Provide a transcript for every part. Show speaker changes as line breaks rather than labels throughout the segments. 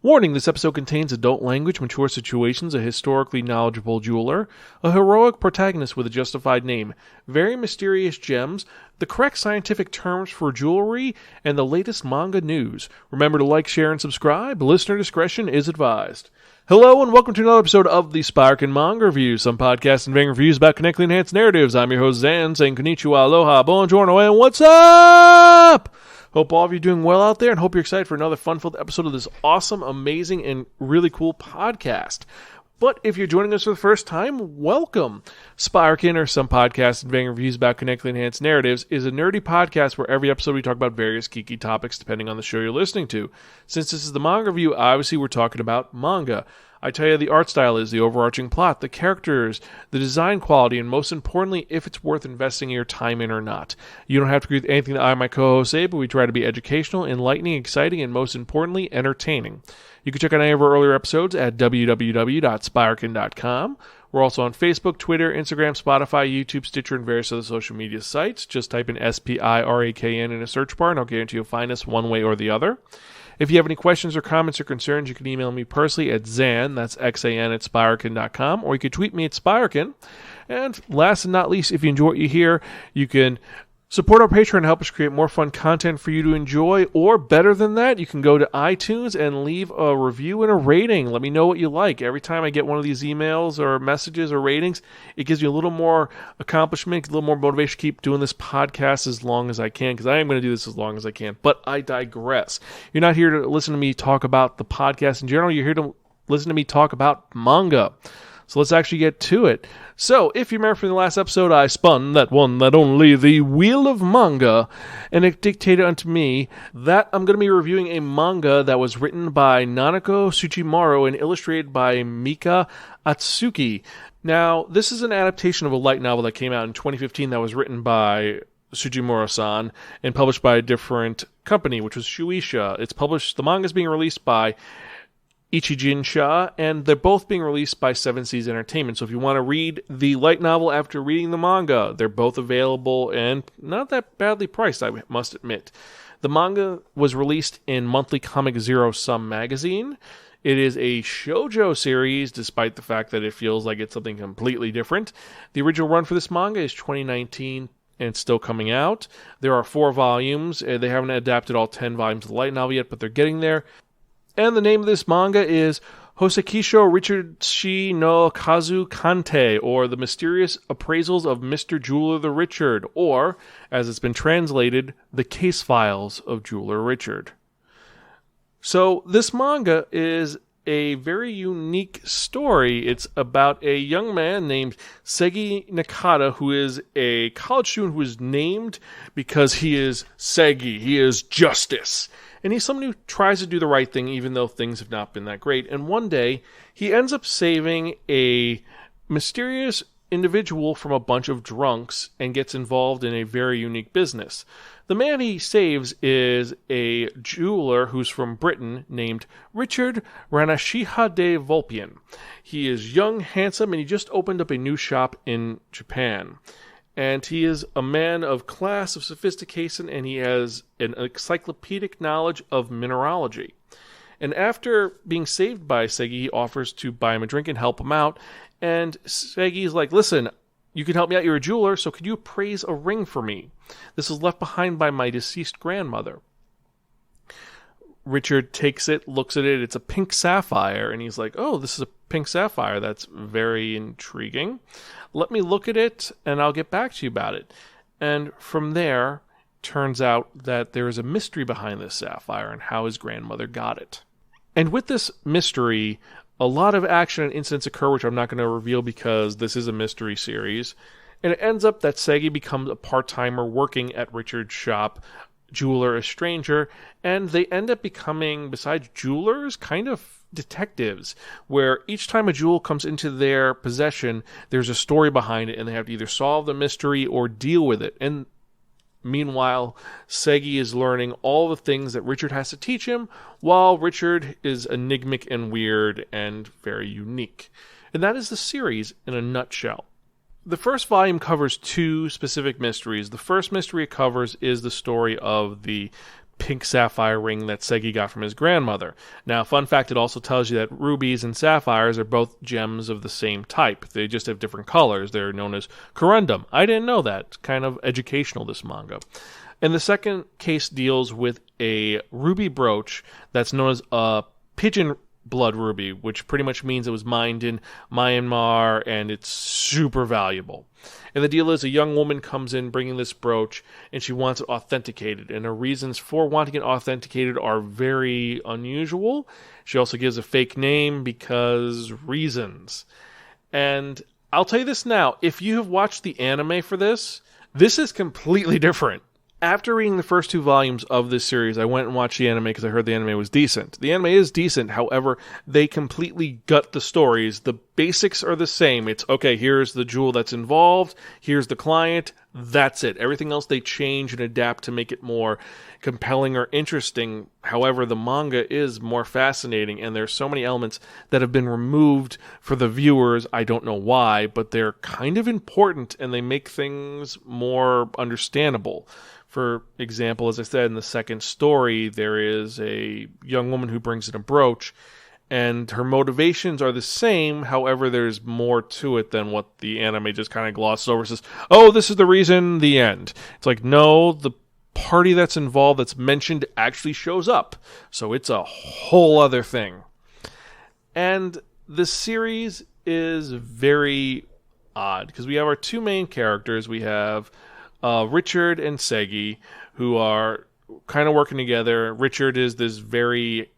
Warning, this episode contains adult language, mature situations, a historically knowledgeable jeweler, a heroic protagonist with a justified name, very mysterious gems, the correct scientific terms for jewelry, and the latest manga news. Remember to like, share, and subscribe. Listener discretion is advised. Hello and welcome to another episode of the Spiraken Manga Review, some podcasts and reviews about connectly enhanced narratives. I'm your host Zan, saying konnichiwa, aloha, buongiorno, and what's up? Hope all of you are doing well out there and hope you're excited for another fun-filled episode of this awesome, amazing, and really cool podcast. But if you're joining us for the first time, welcome. Spiraken, or some podcasts and reviews about connectly enhanced narratives, is a nerdy podcast where every episode we talk about various geeky topics depending on the show you're listening to. Since this is the manga review, obviously we're talking about manga. I tell you the art style is, the overarching plot, the characters, the design quality, and most importantly, if it's worth investing your time in or not. You don't have to agree with anything that I and my co-host say, but we try to be educational, enlightening, exciting, and most importantly, entertaining. You can check out any of our earlier episodes at www.spiraken.com. We're also on Facebook, Twitter, Instagram, Spotify, YouTube, Stitcher, and various other social media sites. Just type in SPIRAKN in a search bar, and I'll guarantee you'll find us one way or the other. If you have any questions or comments or concerns, you can email me personally at Zan, that's XAN, at Spiraken.com, or you can tweet me at Spiraken. And last and not least, if you enjoy what you hear, you can support our Patreon and help us create more fun content for you to enjoy, or better than that, you can go to iTunes and leave a review and a rating. Let me know what you like. Every time I get one of these emails or messages or ratings, it gives you a little more accomplishment, a little more motivation to keep doing this podcast as long as I can, because I am going to do this as long as I can. But I digress. You're not here to listen to me talk about the podcast in general. You're here to listen to me talk about manga. So let's actually get to it. So, if you remember from the last episode, I spun that one, that only, the Wheel of Manga, and it dictated unto me that I'm going to be reviewing a manga that was written by Nanako Tsujimura and illustrated by Mika Akatsuki. Now, this is an adaptation of a light novel that came out in 2015 that was written by Tsujimura-san and published by a different company, which was Shueisha. The manga is being released by Ichijinsha, and they're both being released by Seven Seas Entertainment. So if you want to read the light novel after reading the manga, they're both available and not that badly priced, I must admit. The manga was released in Monthly Comic Zero Sum magazine. It is a shojo series, despite the fact that it feels like it's something completely different. The original run for this manga is 2019, and it's still coming out. There are 4 volumes. They haven't adapted all 10 volumes of the light novel yet, but they're getting there. And the name of this manga is Hosekisho Richardshi no Kazu Kante, or The Mysterious Appraisals of Mr. Jeweler the Richard, or, as it's been translated, The Case Files of Jeweler Richard. So, this manga is a very unique story. It's about a young man named Segi Nakata, who is a college student who is named because he is Segi, he is justice. And he's someone who tries to do the right thing even though things have not been that great. And one day, he ends up saving a mysterious individual from a bunch of drunks and gets involved in a very unique business. The man he saves is a jeweler who's from Britain named Richard Ranashiha de Volpian. He is young, handsome, and he just opened up a new shop in Japan. And he is a man of class, of sophistication, and he has an encyclopedic knowledge of mineralogy. And after being saved by Segi, he offers to buy him a drink and help him out. And Segi is like, listen, you can help me out, you're a jeweler, so could you appraise a ring for me? This was left behind by my deceased grandmother. Richard takes it, looks at it, it's a pink sapphire, and he's like, oh, this is a pink sapphire, that's very intriguing. Let me look at it, and I'll get back to you about it. And from there, turns out that there is a mystery behind this sapphire and how his grandmother got it. And with this mystery, a lot of action and incidents occur, which I'm not going to reveal because this is a mystery series. And it ends up that Segi becomes a part-timer working at Richard's shop, jeweler a stranger, and they end up becoming, besides jewelers, kind of detectives, where each time a jewel comes into their possession, there's a story behind it, and they have to either solve the mystery or deal with it. And meanwhile, Segi is learning all the things that Richard has to teach him, while Richard is enigmatic and weird and very unique. And that is the series in a nutshell. The first volume covers 2 specific mysteries. The first mystery it covers is the story of the pink sapphire ring that Segi got from his grandmother. Now, fun fact, it also tells you that rubies and sapphires are both gems of the same type. They just have different colors. They're known as corundum. I didn't know that. It's kind of educational, this manga. And the second case deals with a ruby brooch that's known as a pigeon blood ruby, which pretty much means it was mined in Myanmar, and it's super valuable. And the deal is, a young woman comes in bringing this brooch, and she wants it authenticated. And her reasons for wanting it authenticated are very unusual. She also gives a fake name because reasons. And I'll tell you this now, if you have watched the anime for this, this is completely different. After reading the first 2 volumes of this series, I went and watched the anime because I heard the anime was decent. The anime is decent, however, they completely gut the stories. The basics are the same. It's, okay, here's the jewel that's involved, here's the client, that's it. Everything else they change and adapt to make it more compelling or interesting. However, the manga is more fascinating, and there's so many elements that have been removed for the viewers. I don't know why, but they're kind of important, and they make things more understandable. For example, as I said, in the second story, there is a young woman who brings in a brooch, and her motivations are the same. However, there's more to it than what the anime just kind of glosses over. Says, oh, this is the reason, the end. It's like, no, the party that's involved that's mentioned actually shows up. So it's a whole other thing. And the series is very odd, because we have our 2 main characters. We have Richard and Segi, who are kind of working together. Richard is this very,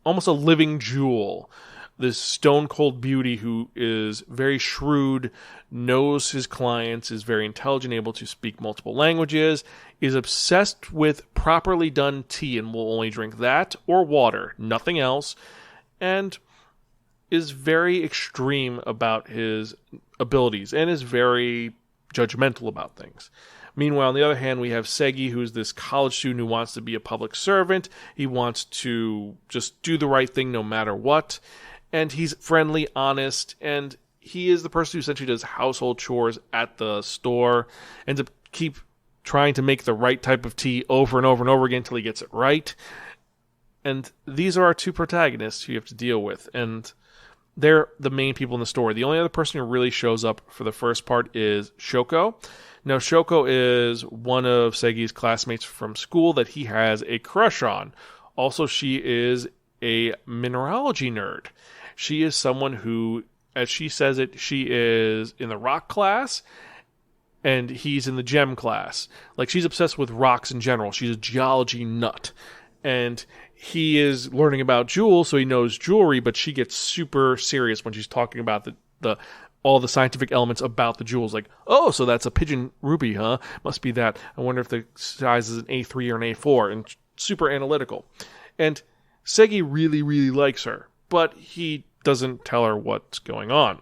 almost a living jewel, this stone-cold beauty who is very shrewd, knows his clients, is very intelligent, able to speak multiple languages, is obsessed with properly done tea and will only drink that or water, nothing else, and is very extreme about his abilities and is very judgmental about things. Meanwhile, on the other hand, we have Segi, who's this college student who wants to be a public servant. He wants to just do the right thing no matter what. And he's friendly, honest, and he is the person who essentially does household chores at the store and to keep trying to make the right type of tea over and over and over again until he gets it right. And these are our 2 protagonists who you have to deal with. And they're the main people in the story. The only other person who really shows up for the first part is Shoko. Now, Shoko is one of Segi's classmates from school that he has a crush on. Also, she is a mineralogy nerd. She is someone who, as she says it, she is in the rock class, and he's in the gem class. Like, she's obsessed with rocks in general. She's a geology nut. And he is learning about jewels, so he knows jewelry, but she gets super serious when she's talking about the all the scientific elements about the jewels. Like, oh, so that's a pigeon ruby, huh? Must be that. I wonder if the size is an A3 or an A4, and super analytical. And Segi really, really likes her, but he doesn't tell her what's going on.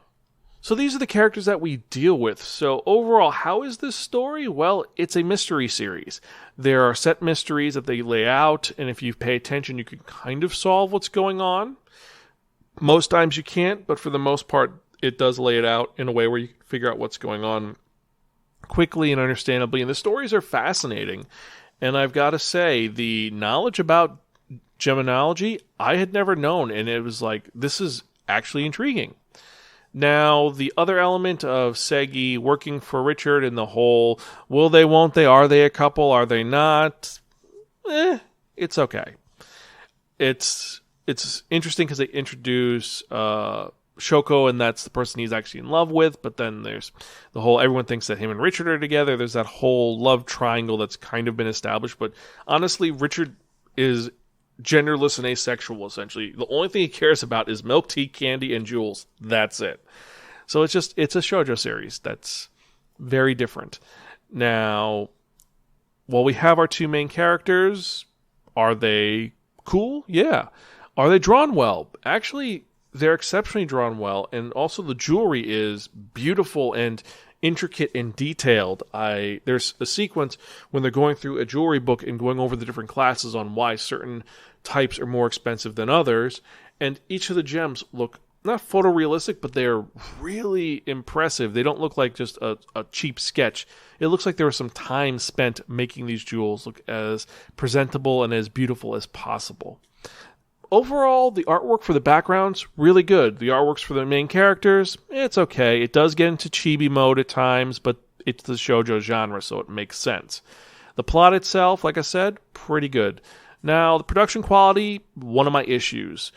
So these are the characters that we deal with. So overall, how is this story? Well, it's a mystery series. There are set mysteries that they lay out, and if you pay attention, you can kind of solve what's going on. Most times you can't, but for the most part, it does lay it out in a way where you can figure out what's going on quickly and understandably. And the stories are fascinating. And I've got to say, the knowledge about gemology, I had never known, and it was like, this is actually intriguing. Now, the other element of Segi working for Richard and the whole, will they, won't they, are they a couple, are they not? It's okay. It's interesting because they introduce Shoko, and that's the person he's actually in love with, but then there's the whole, everyone thinks that him and Richard are together. There's that whole love triangle that's kind of been established, but honestly, Richard is genderless and asexual, essentially. The only thing he cares about is milk, tea, candy, and jewels. That's it. So it's a shojo series that's very different. Now, while we have our 2 main characters, are they cool? Yeah. Are they drawn well? Actually, they're exceptionally drawn well, and also the jewelry is beautiful and intricate and detailed. There's a sequence when they're going through a jewelry book and going over the different classes on why certain types are more expensive than others, and each of the gems look not photorealistic, but they're really impressive. They don't look like just a cheap sketch. It looks like there was some time spent making these jewels look as presentable and as beautiful as possible. Overall, the artwork for the backgrounds, really good. The artworks for the main characters, it's okay. It does get into chibi mode at times, but it's the shojo genre, so it makes sense. The plot itself, like I said, pretty good. Now, the production quality, one of my issues.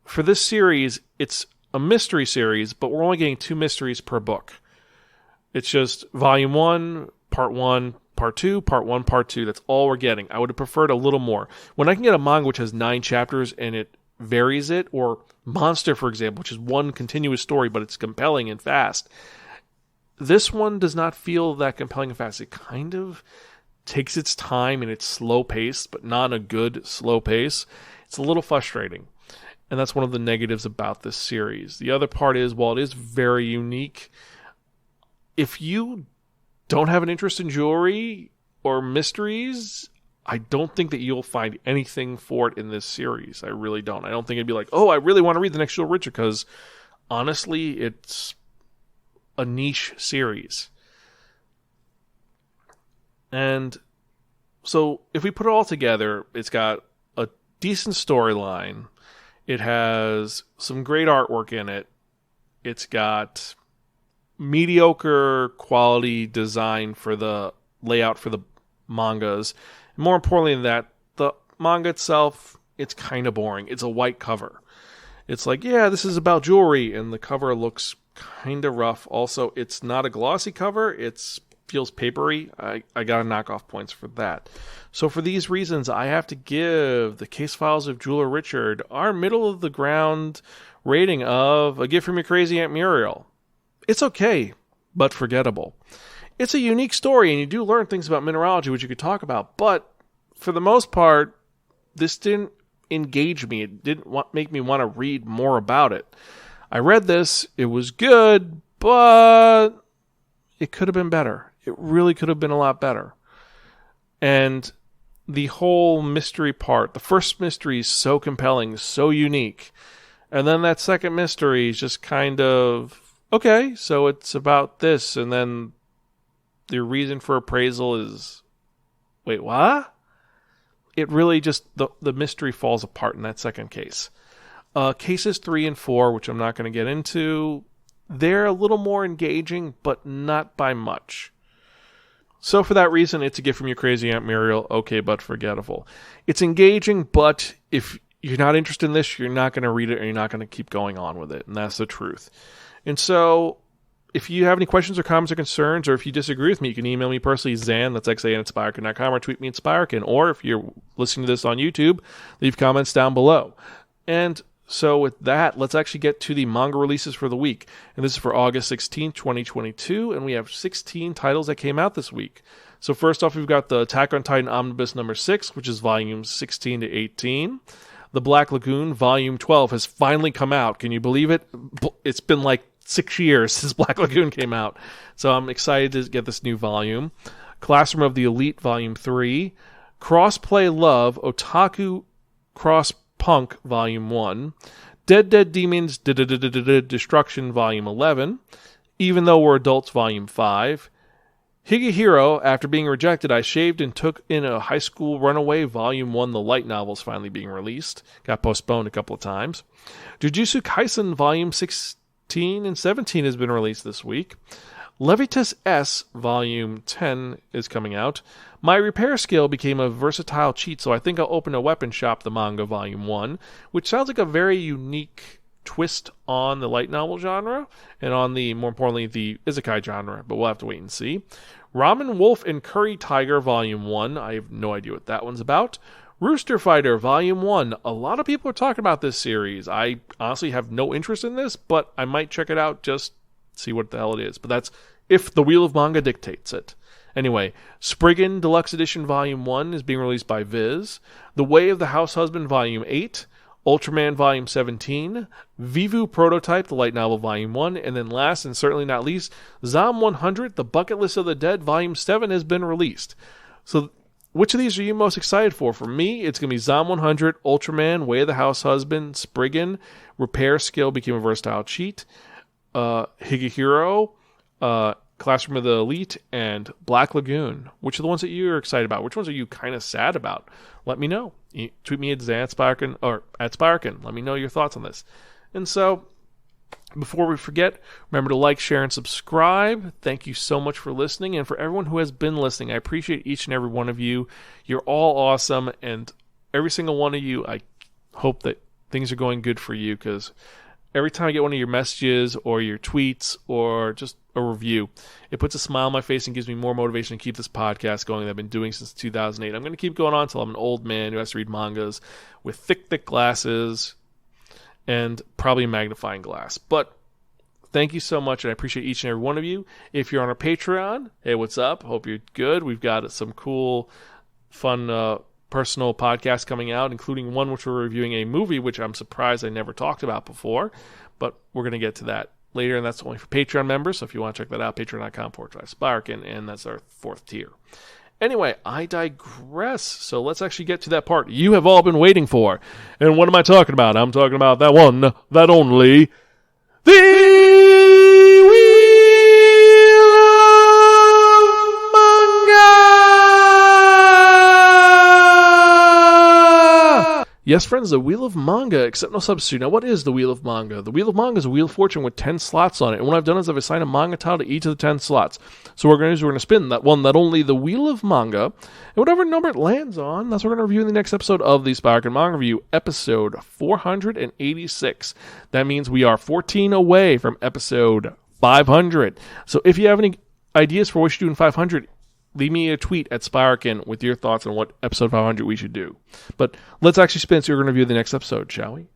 For this series, it's a mystery series, but we're only getting 2 mysteries per book. It's just Volume 1, Part 1, Part 2, Part 1, Part 2. That's all we're getting. I would have preferred a little more. When I can get a manga which has 9 chapters and it varies it, or Monster, for example, which is one continuous story, but it's compelling and fast. This one does not feel that compelling and fast. It kind of takes its time and it's slow paced, but not a good slow pace. It's a little frustrating. And that's one of the negatives about this series. The other part is, while it is very unique, if you don't have an interest in jewelry or mysteries, I don't think that you'll find anything for it in this series. I really don't. I don't think it'd be like, oh, I really want to read the next Jewel Richard, because honestly, it's a niche series. And so if we put it all together, it's got a decent storyline. It has some great artwork in it. It's got mediocre quality design for the layout for the mangas. And more importantly than that, the manga itself, it's kind of boring. It's a white cover. It's like, yeah, this is about jewelry, and the cover looks kind of rough. Also, it's not a glossy cover. It feels papery. I got to knock off points for that. So for these reasons, I have to give the Case Files of Jeweler Richard our middle-of-the-ground rating of A Gift from Your Crazy Aunt Muriel. It's okay, but forgettable. It's a unique story, and you do learn things about mineralogy, which you could talk about, but for the most part, this didn't engage me. It didn't make me want to read more about it. I read this, it was good, but it could have been better. It really could have been a lot better. And the whole mystery part, the first mystery is so compelling, so unique. And then that second mystery is just kind of, okay, so it's about this. And then the reason for appraisal is, wait, what? It really just, the mystery falls apart in that second case. Cases 3 and 4, which I'm not going to get into, they're a little more engaging, but not by much. So for that reason, it's A Gift from Your Crazy Aunt Muriel, okay, but forgettable. It's engaging, but if you're not interested in this, you're not going to read it, or you're not going to keep going on with it, and that's the truth. And so, if you have any questions or comments or concerns, or if you disagree with me, you can email me personally, Zan, that's XAN at Spiraken.com, or tweet me at Spiraken, or if you're listening to this on YouTube, leave comments down below. And so with that, let's actually get to the manga releases for the week. And this is for August 16th, 2022, and we have 16 titles that came out this week. So first off, we've got the Attack on Titan Omnibus number 6, which is volumes 16 to 18. The Black Lagoon, volume 12, has finally come out. Can you believe it? It's been like 6 years since Black Lagoon came out. So I'm excited to get this new volume. Classroom of the Elite, volume 3. Crossplay Love, Otaku Cross Punk, Volume 1, Dead Demons, Destruction, Volume 11, Even Though We're Adults, Volume 5, Higehiro, After Being Rejected, I Shaved and Took in a High School Runaway, Volume 1, the light novel is finally being released. Got postponed a couple of times. Jujutsu Kaisen, Volume 16 and 17 has been released this week. Levitas S, Volume 10 is coming out. My repair skill became a versatile cheat, so I think I'll open a weapon shop, the manga, Volume 1, which sounds like a very unique twist on the light novel genre, and on the, more importantly, the isekai genre, but we'll have to wait and see. Ramen Wolf and Curry Tiger, Volume 1, I have no idea what that one's about. Rooster Fighter, Volume 1, a lot of people are talking about this series. I honestly have no interest in this, but I might check it out, just see what the hell it is. But that's if the Wheel of Manga dictates it. Anyway, Spriggan Deluxe Edition Volume 1 is being released by Viz. The Way of the House Husband Volume 8. Ultraman Volume 17. Vivu Prototype, the light novel Volume 1. And then last and certainly not least, Zom 100, The Bucket List of the Dead Volume 7 has been released. So which of these are you most excited for? For me, it's going to be Zom 100, Ultraman, Way of the House Husband, Spriggan, Repair Skill Became a Versatile Cheat, Higehiro, Classroom of the Elite, and Black Lagoon. Which are the ones that you're excited about? Which ones are you kind of sad about? Let me know. Tweet me at Spiraken or at Spiraken. Let me know your thoughts on this. And so, before we forget, remember to like, share, and subscribe. Thank you so much for listening. And for everyone who has been listening, I appreciate each and every one of you. You're all awesome. And every single one of you, I hope that things are going good for you, because every time I get one of your messages or your tweets or just a review, it puts a smile on my face and gives me more motivation to keep this podcast going that I've been doing since 2008. I'm going to keep going on until I'm an old man who has to read mangas with thick glasses and probably a magnifying glass. But thank you so much, and I appreciate each and every one of you. If you're on our Patreon, hey, what's up? Hope you're good. We've got some cool, fun, personal podcasts coming out, including one which we're reviewing a movie, which I'm surprised I never talked about before, but we're going to get to that later, and that's only for Patreon members. So if you want to check that out, patreon.com/Spiraken, and that's our 4th tier. Anyway, I digress. So let's actually get to that part you have all been waiting for. And what am I talking about? I'm talking about that one, that only, the Wheel of Manga! Yes, friends, the Wheel of Manga, except no substitute. Now, what is the Wheel of Manga? The Wheel of Manga is a Wheel of Fortune with 10 slots on it. And what I've done is I've assigned a manga title to each of the 10 slots. So what we're going to do is we're going to spin that one, that only, the Wheel of Manga. And whatever number it lands on, that's what we're going to review in the next episode of the Spiraken Manga Review, episode 486. That means we are 14 away from episode 500. So if you have any ideas for what we should do in 500, leave me a tweet at Spiraken with your thoughts on what episode 500 we should do. But let's actually spin, so we're going to review the next episode, shall we?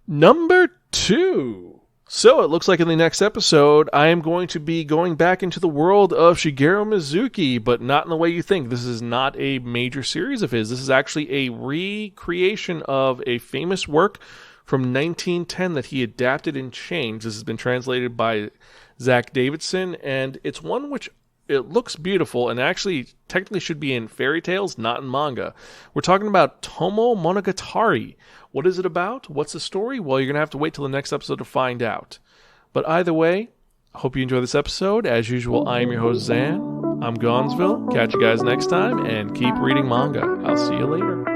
Number 2. So it looks like in the next episode, I am going to be going back into the world of Shigeru Mizuki, but not in the way you think. This is not a major series of his. This is actually a recreation of a famous work from 1910 that he adapted and changed. This has been translated by Zach Davidson, and it's one which it looks beautiful and actually technically should be in fairy tales, not in manga. We're talking about Tomo Monogatari. What is it about? What's the story? Well, you're going to have to wait till the next episode to find out. But either way, I hope you enjoy this episode. As usual, I am your host, Zan. I'm Gonzville. Catch you guys next time, and keep reading manga. I'll see you later.